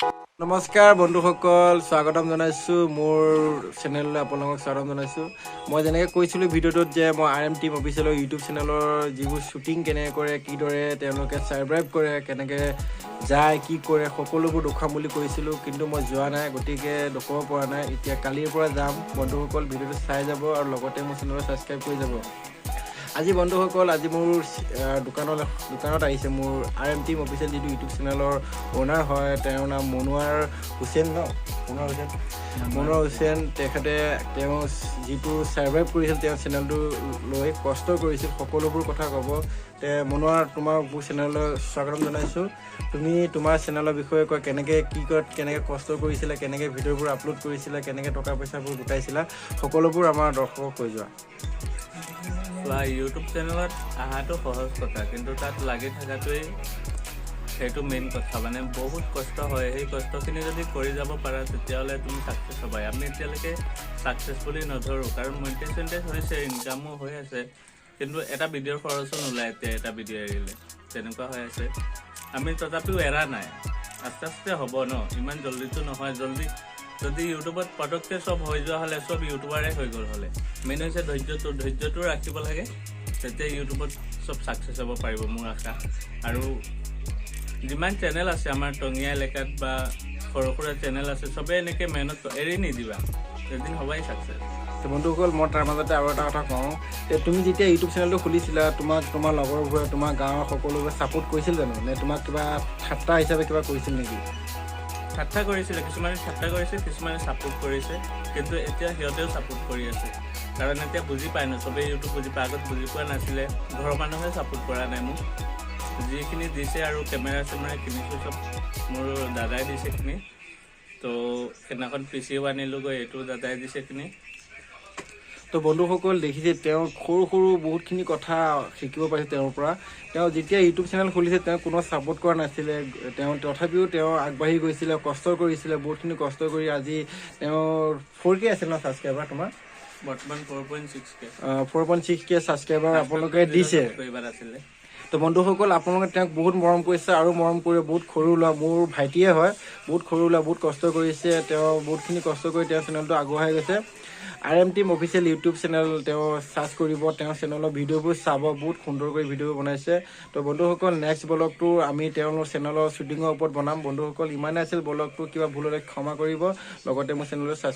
নমস্কাৰ বন্ধুসকল, স্বাগতম জনাইছোঁ মোৰ চেনেললৈ। আপোনালোকক স্বাগতম জনাইছোঁ। মই যেনেকৈ কৈছিলোঁ ভিডিঅ'টোত যে মই RM টিম অফিচিয়েলৰ ইউটিউব চেনেলৰ যিবোৰ শ্বুটিং কেনেকৈ কৰে, কিদৰে তেওঁলোকে ছাৰ্ভাইভ কৰে, কেনেকৈ যায়, কি কৰে, সকলোবোৰ দেখুৱাম বুলি কৈছিলোঁ, কিন্তু মই যোৱা নাই, গতিকে দেখুৱাব পৰা নাই। এতিয়া কালিৰ পৰা যাম। বন্ধুসকল ভিডিঅ'টো চাই যাব আৰু লগতে মোৰ চেনেলটো ছাবস্ক্ৰাইব কৰি যাব। আজি বন্ধুসকল, আজি মোৰ দোকানত আহিছে মোৰ RM টিম অফিচিয়েল যিটো ইউটিউব চেনেলৰ অ'নাৰ হয়, তেওঁৰ নাম মনোৱাৰ হুছেইন মনোৱাৰ হুছেইন। তেখেতে তেওঁ যিটো ছাৰ্ভাইভ কৰিছিল তেওঁৰ চেনেলটো লৈ কষ্ট কৰিছিল, সকলোবোৰ কথা ক'ব। মনোৱাৰ, তোমাৰ মোৰ চেনেললৈ স্বাগতম জনাইছোঁ। তুমি তোমাৰ চেনেলৰ বিষয়ে কোৱা, কেনেকৈ কি কেনেকৈ কষ্ট কৰিছিলা, কেনেকৈ ভিডিঅ'বোৰ আপলোড কৰিছিলা, কেনেকৈ টকা পইচাবোৰ গোটাইছিলা, সকলোবোৰ আমাৰ দৰ্শকক কৈ যোৱা। ইউটিউব চেনেলত অহাটো সহজ কথা, কিন্তু তাত লাগি থকাটোৱেই সেইটো মেইন কথা। মানে বহুত কষ্ট হয়। সেই কষ্টখিনি যদি কৰি যাব পাৰা তেতিয়াহ'লে তুমি ছাকচেছ হ'বা। আমি এতিয়ালৈকে ছাকচেছ বুলি নধৰোঁ, কাৰণ মনিটাইজ হৈছে, ইনকামো হৈ আছে, কিন্তু এটা ভিডিঅ'ৰ খৰচো নোলায়। এতিয়া এটা ভিডিঅ' এৰিলে তেনেকুৱা হৈ আছে। আমি তথাপিও এৰা নাই, আস্তে আস্তে হ'ব ন, ইমান জল্দিটো নহয়। যদি ইউটিউবত পটককৈ চব হৈ যোৱা হ'লে চব ইউটিউবাৰে হৈ গ'ল হ'লে। মেইন হৈছে ধৈৰ্যটো ৰাখিব লাগে, তেতিয়া ইউটিউবত চব ছাকচেছ হ'ব পাৰিব, মোৰ আশা। আৰু যিমান চেনেল আছে আমাৰ টঙিয়া এলেকাত বা সৰু সুৰা চেনেল আছে, চবেই এনেকৈ মেহনত এৰি নিদিবা, এদিন হ'বাই ছাকচেছ। বন্ধুসকল, মই তাৰ মাজতে আৰু এটা কথা কওঁ, তুমি যেতিয়া ইউটিউব চেনেলটো খুলিছিলা, তোমাৰ লগৰবোৰে, তোমাৰ গাঁৱৰ সকলোবোৰে ছাপোৰ্ট কৰিছিল জানো, নে তোমাক কিবা ঠাট্টা হিচাপে কিবা কৰিছিল নেকি? ঠাট্টা কৰিছিলে, কিছুমানে ঠাট্টা কৰিছে, কিছুমানে ছাপোৰ্ট কৰিছে, কিন্তু এতিয়া সিহঁতেও ছাপোৰ্ট কৰি আছে। কাৰণ এতিয়া বুজি পায় ন, চবেই ইউটিউব বুজি পায়। আগত বুজি পোৱা নাছিলে, ঘৰৰ মানুহে ছাপোৰ্ট কৰা নাই মোক। যিখিনি দিছে আৰু কেমেৰা চেমেৰা কিনিছোঁ চব মোৰ দাদাই দিছে কিনি। তো সেইদিনাখন পিচিও আনিলোঁগৈ, এইটো দাদাই দিছে কিনি। তো বন্ধুসকল দেখিছে, তেওঁ সৰু বহুতখিনি কথা শিকিব পাৰিছে তেওঁৰ পৰা। তেওঁ যেতিয়া ইউটিউব চেনেল খুলিছে, তেওঁ কোনো ছাপোৰ্ট কৰা নাছিলে। তথাপিও তেওঁ আগবাঢ়ি গৈছিলে, কষ্ট কৰিছিলে, বহুতখিনি কষ্ট কৰি আজি তেওঁৰ 4K আছে ন ছাবস্ক্ৰাইবাৰ তোমাৰ? বৰ্তমান 4.6K 4.6K ছাবস্ক্ৰাইবাৰ আপোনালোকে দিছে। আছিলে। তো বন্ধুসকল, আপোনালোকে তেওঁক বহুত মৰম কৰিছে আৰু মৰম কৰিব। বহুত সৰু ল'ৰা, মোৰ ভাইটিয়ে হয়, বহুত সৰু ল'ৰা, বহুত কষ্ট কৰিছে। তেওঁ বহুতখিনি কষ্ট কৰি তেওঁৰ চেনেলটো আগবঢ়াই গৈছে। RM team official YouTube channel তেওঁ ছাৰ্চ কৰিব, তেওঁৰ চেনেলৰ ভিডিঅ'বোৰ চাব, বহুত সুন্দৰকৈ ভিডিঅ'বোৰ বনাইছে। তো বন্ধুসকল, নেক্সট ব্লগটো আমি তেওঁৰ চেনেলৰ শ্বুটিঙৰ ওপৰত বনাম। বন্ধুসকল, ইমানেই আছিল ব্লগটো, কিবা ভুল হ'লে ক্ষমা কৰিব, লগতে মোৰ চেনেলটো